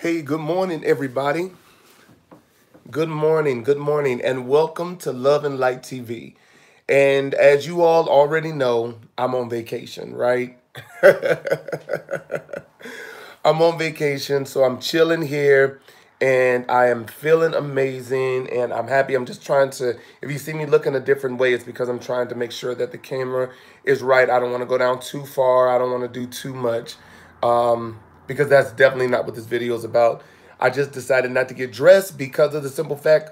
Hey, good morning, everybody. Good morning, and welcome to Love and Light TV. And as you all already know, I'm on vacation, right? I'm on vacation, so I'm chilling here and I am feeling amazing and I'm happy. I'm just trying to, if you see me looking a different way, it's because I'm trying to make sure that the camera is right. I don't want to go down too far. I don't want to do too much because that's definitely not what this video is about. I just decided not to get dressed because of the simple fact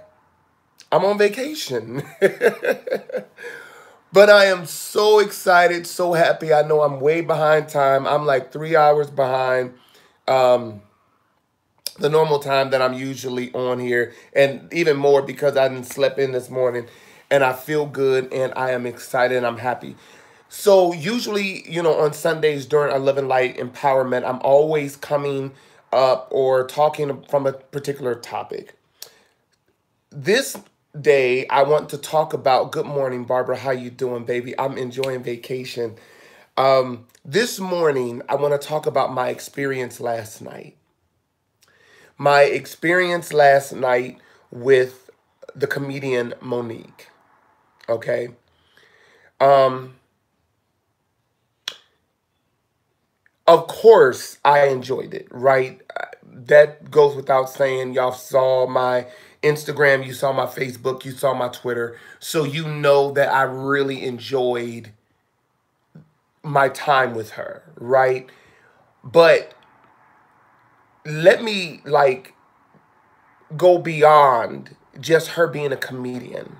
I'm on vacation. But I am so excited, so happy. I know I'm way behind time. I'm like 3 hours behind the normal time that I'm usually on here, and even more because I didn't sleep in this morning, and I feel good, and I am excited, and I'm happy. So usually, on Sundays during our Love and Light Empowerment, I'm always coming up or talking from a particular topic. This day, I want to talk about. Good morning, Barbara. How you doing, baby? I'm enjoying vacation. This morning, I want to talk about my experience last night. My experience last night with the comedian Monique. Okay. Um, of course, I enjoyed it, right? That goes without saying. Y'all saw my Instagram, you saw my Facebook, you saw my Twitter. So you know that I really enjoyed my time with her, right? But let me go beyond just her being a comedian.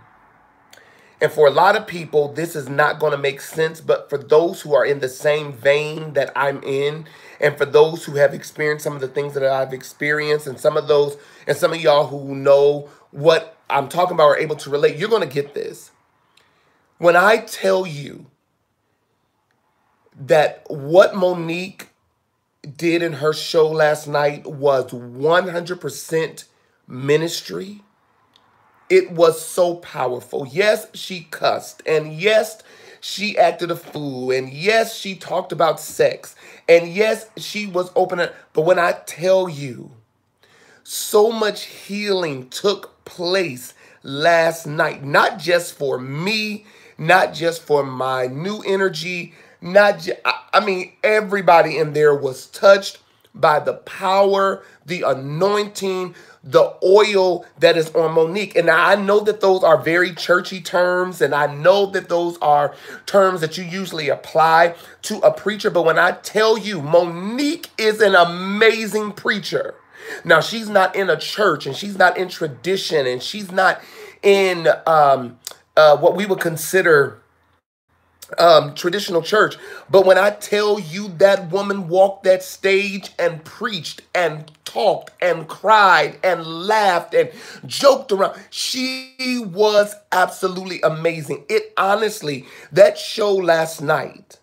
And for a lot of people, this is not going to make sense. But for those who are in the same vein that I'm in, and for those who have experienced some of the things that I've experienced, and some of y'all who know what I'm talking about are able to relate, you're going to get this. When I tell you that what Monique did in her show last night was 100% ministry. It was so powerful. Yes, she cussed. And yes, she acted a fool. And yes, she talked about sex. And yes, she was open. But when I tell you, so much healing took place last night, not just for me, not just for my new energy, not just, I mean, everybody in there was touched by the power, the anointing, the oil that is on Monique. And I know that those are very churchy terms, and I know that those are terms that you usually apply to a preacher. But when I tell you, Monique is an amazing preacher. Now, she's not in a church, and she's not in tradition, and she's not in what we would consider traditional church. But when I tell you that woman walked that stage and preached and talked and cried and laughed and joked around, she was absolutely amazing. It honestly, that show last night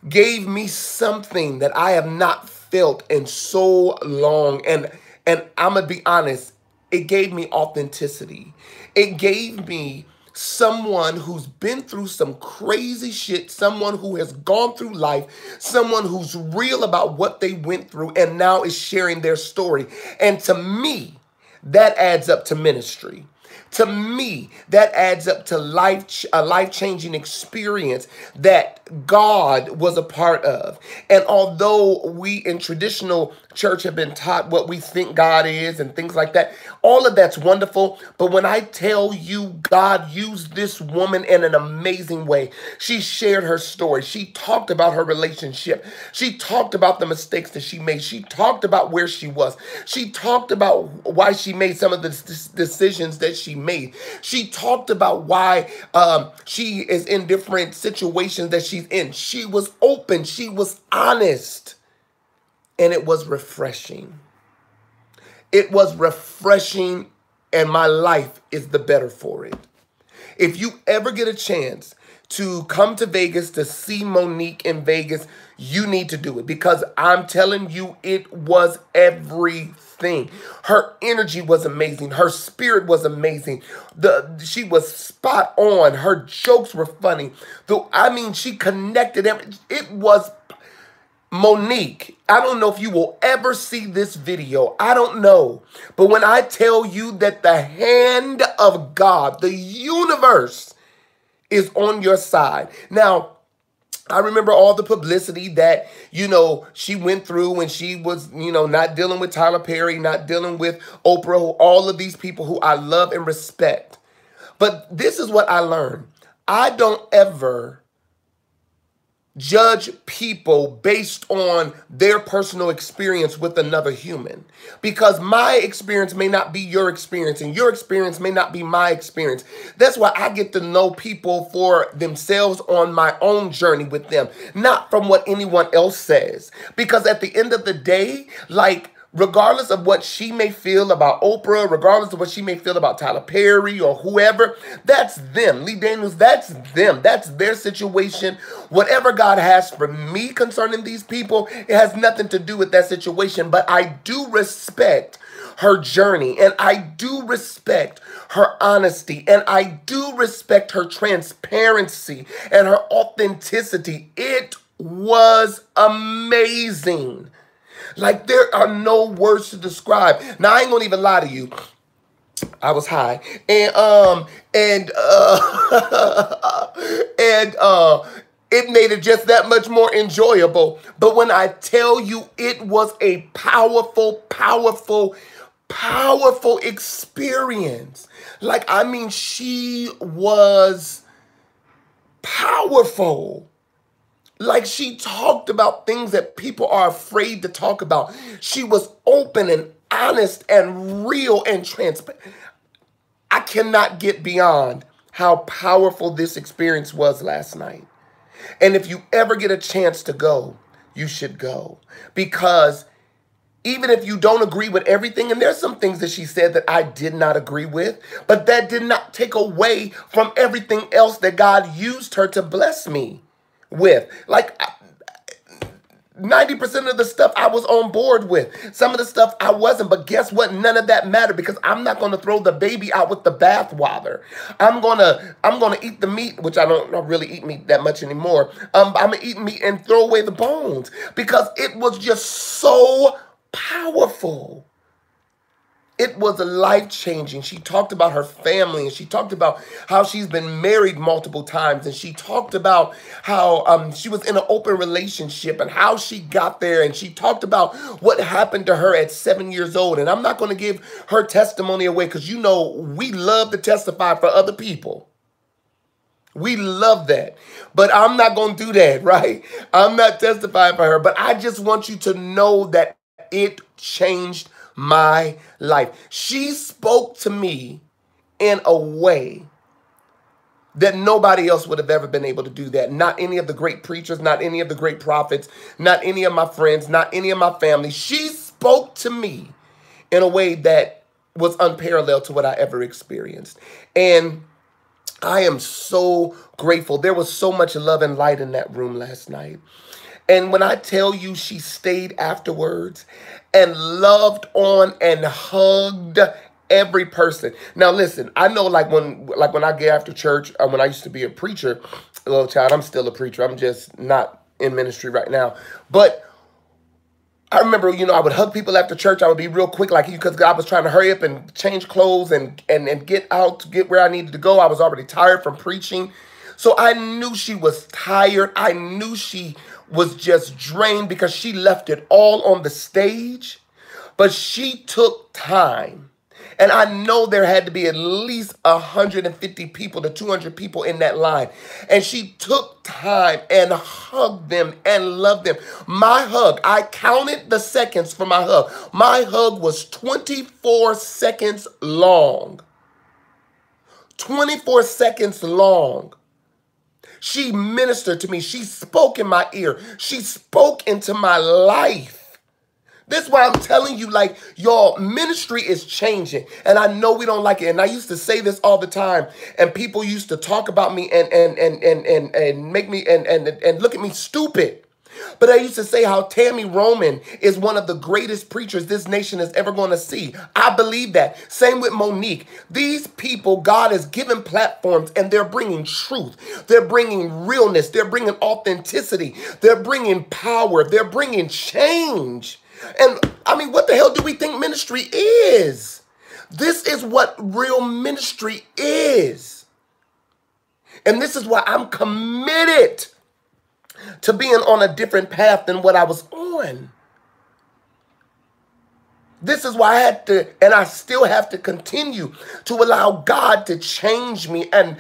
gave me something that I have not felt in so long. And I'm gonna be honest, it gave me authenticity. It gave me someone who's been through some crazy shit, someone who has gone through life, someone who's real about what they went through and now is sharing their story. And to me, that adds up to ministry. To me, that adds up to a life-changing experience that God was a part of. And although we in traditional church have been taught what we think God is and things like that, all of that's wonderful. But when I tell you God used this woman in an amazing way, she shared her story. She talked about her relationship. She talked about the mistakes that she made. She talked about where she was. She talked about why she made some of the decisions that she made. She talked about why she is in different situations that she's in. She was open. She was honest. And it was refreshing. It was refreshing, and my life is the better for it. If you ever get a chance to come to Vegas to see Monique in Vegas, you need to do it because I'm telling you, it was everything. Her energy was amazing. Her spirit was amazing. She was spot on. Her jokes were funny. She connected. It was Monique, I don't know if you will ever see this video. I don't know. But when I tell you that the hand of God, the universe, is on your side. Now, I remember all the publicity that, she went through when she was, not dealing with Tyler Perry, not dealing with Oprah, all of these people who I love and respect. But this is what I learned. I don't ever judge people based on their personal experience with another human, because my experience may not be your experience and your experience may not be my experience. That's why I get to know people for themselves on my own journey with them, not from what anyone else says. Because at the end of the day, regardless of what she may feel about Oprah, regardless of what she may feel about Tyler Perry or whoever, that's them. Lee Daniels, that's them. That's their situation. Whatever God has for me concerning these people, it has nothing to do with that situation. But I do respect her journey, and I do respect her honesty, and I do respect her transparency and her authenticity. It was amazing. There are no words to describe. Now, I ain't gonna even lie to you. I was high. And it made it just that much more enjoyable. But when I tell you, it was a powerful, powerful, powerful experience. She was powerful. She talked about things that people are afraid to talk about. She was open and honest and real and transparent. I cannot get beyond how powerful this experience was last night. And if you ever get a chance to go, you should go. Because even if you don't agree with everything, and there's some things that she said that I did not agree with, but that did not take away from everything else that God used her to bless me with. 90% of the stuff I was on board with. Some of the stuff I wasn't. But guess what? None of that mattered, because I'm not going to throw the baby out with the bathwater. I'm gonna eat the meat, which I don't really eat meat that much anymore. I'm gonna eat meat and throw away the bones, because it was just so powerful. It was life-changing. She talked about her family, and she talked about how she's been married multiple times, and she talked about how she was in an open relationship and how she got there, and she talked about what happened to her at 7 years old. And I'm not going to give her testimony away, because we love to testify for other people. We love that. But I'm not going to do that, right? I'm not testifying for her, but I just want you to know that it changed my life. She spoke to me in a way that nobody else would have ever been able to do that. Not any of the great preachers, not any of the great prophets, not any of my friends, not any of my family. She spoke to me in a way that was unparalleled to what I ever experienced. And I am so grateful. There was so much love and light in that room last night. And when I tell you, she stayed afterwards and loved on and hugged every person. Now, listen, I know when I get after church, when I used to be a preacher, a little child, I'm still a preacher. I'm just not in ministry right now. But I remember, I would hug people after church. I would be real quick, because I was trying to hurry up and change clothes and get out to get where I needed to go. I was already tired from preaching. So I knew she was tired. I knew she was just drained, because she left it all on the stage. But she took time. And I know there had to be at least 150 people to 200 people in that line. And she took time and hugged them and loved them. My hug, I counted the seconds for my hug. My hug was 24 seconds long. 24 seconds long. She ministered to me. She spoke in my ear. She spoke into my life. This is why I'm telling you, y'all, ministry is changing. And I know we don't like it. And I used to say this all the time. And people used to talk about me and make me and look at me stupid. But I used to say how Tammy Roman is one of the greatest preachers this nation is ever going to see. I believe that. Same with Monique. These people, God has given platforms and they're bringing truth. They're bringing realness. They're bringing authenticity. They're bringing power. They're bringing change. And I mean, what the hell do we think ministry is? This is what real ministry is. And this is why I'm committed to being on a different path than what I was on. This is why I had to, and I still have to continue to allow God to change me and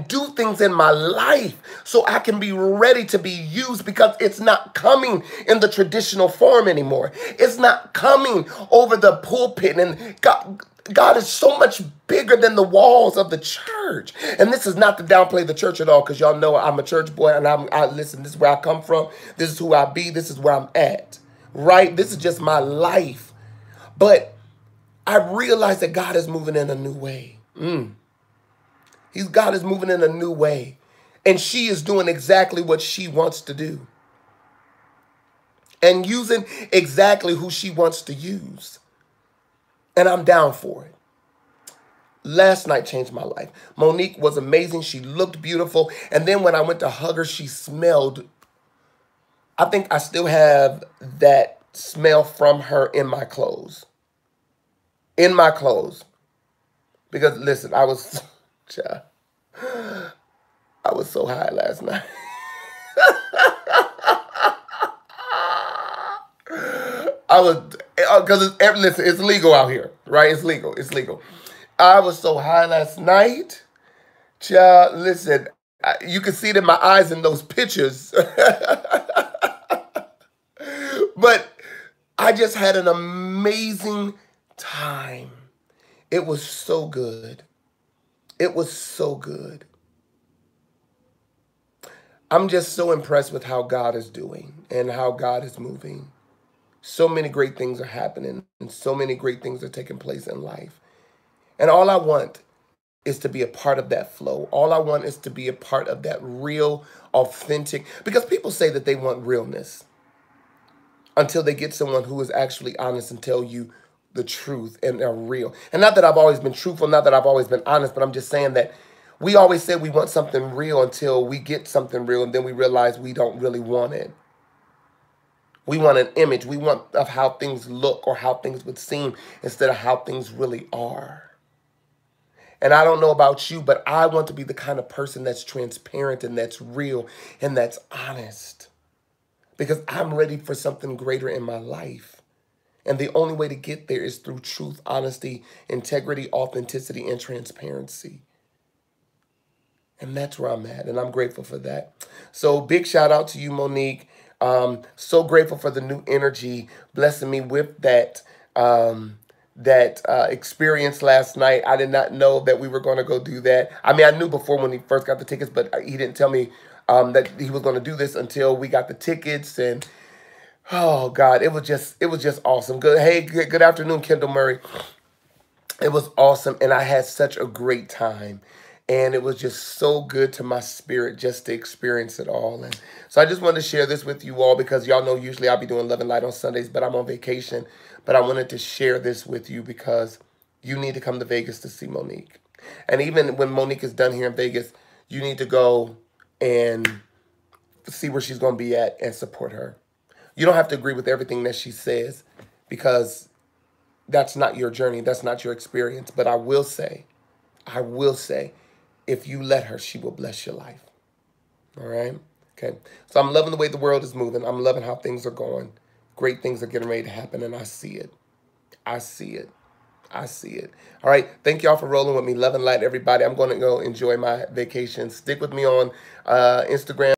do things in my life so I can be ready to be used, because it's not coming in the traditional form anymore. It's not coming over the pulpit. And God is so much bigger than the walls of the church. And this is not to downplay the church at all, because y'all know I'm a church boy, and listen, this is where I come from. This is who I be. This is where I'm at, right? This is just my life. But I realized that God is moving in a new way. God is moving in a new way. And she is doing exactly what she wants to do. And using exactly who she wants to use. And I'm down for it. Last night changed my life. Monique was amazing. She looked beautiful. And then when I went to hug her, she smelled. I think I still have that smell from her in my clothes. In my clothes. Because listen, I was so high last night. Because listen, it's legal out here, right? It's legal. It's legal. I was so high last night. Child, listen, you can see it in my eyes in those pictures. But I just had an amazing time. It was so good. It was so good. I'm just so impressed with how God is doing and how God is moving. So many great things are happening and so many great things are taking place in life. And all I want is to be a part of that flow. All I want is to be a part of that real, authentic, because people say that they want realness until they get someone who is actually honest and tell you the truth and are real. And not that I've always been truthful, not that I've always been honest, but I'm just saying that we always say we want something real until we get something real, and then we realize we don't really want it. We want an image. We want of how things look or how things would seem instead of how things really are. And I don't know about you, but I want to be the kind of person that's transparent and that's real and that's honest, because I'm ready for something greater in my life. And the only way to get there is through truth, honesty, integrity, authenticity, and transparency. And that's where I'm at, and I'm grateful for that. So big shout out to you, Monique. So grateful for the new energy, blessing me with that experience last night. I did not know that we were going to go do that. I mean, I knew before when he first got the tickets, but he didn't tell me that he was going to do this until we got the tickets. And oh God, it was just awesome. Good. Hey, good afternoon, Kendall Murray. It was awesome, and I had such a great time. And it was just so good to my spirit just to experience it all. And so I just wanted to share this with you all, because y'all know usually I'll be doing Love and Light on Sundays, but I'm on vacation. But I wanted to share this with you because you need to come to Vegas to see Monique. And even when Monique is done here in Vegas, you need to go and see where she's going to be at and support her. You don't have to agree with everything that she says, because that's not your journey. That's not your experience. But I will say, if you let her, she will bless your life. All right? Okay. So I'm loving the way the world is moving. I'm loving how things are going. Great things are getting ready to happen, and I see it. I see it. I see it. All right. Thank y'all for rolling with me. Love and light, everybody. I'm going to go enjoy my vacation. Stick with me on Instagram.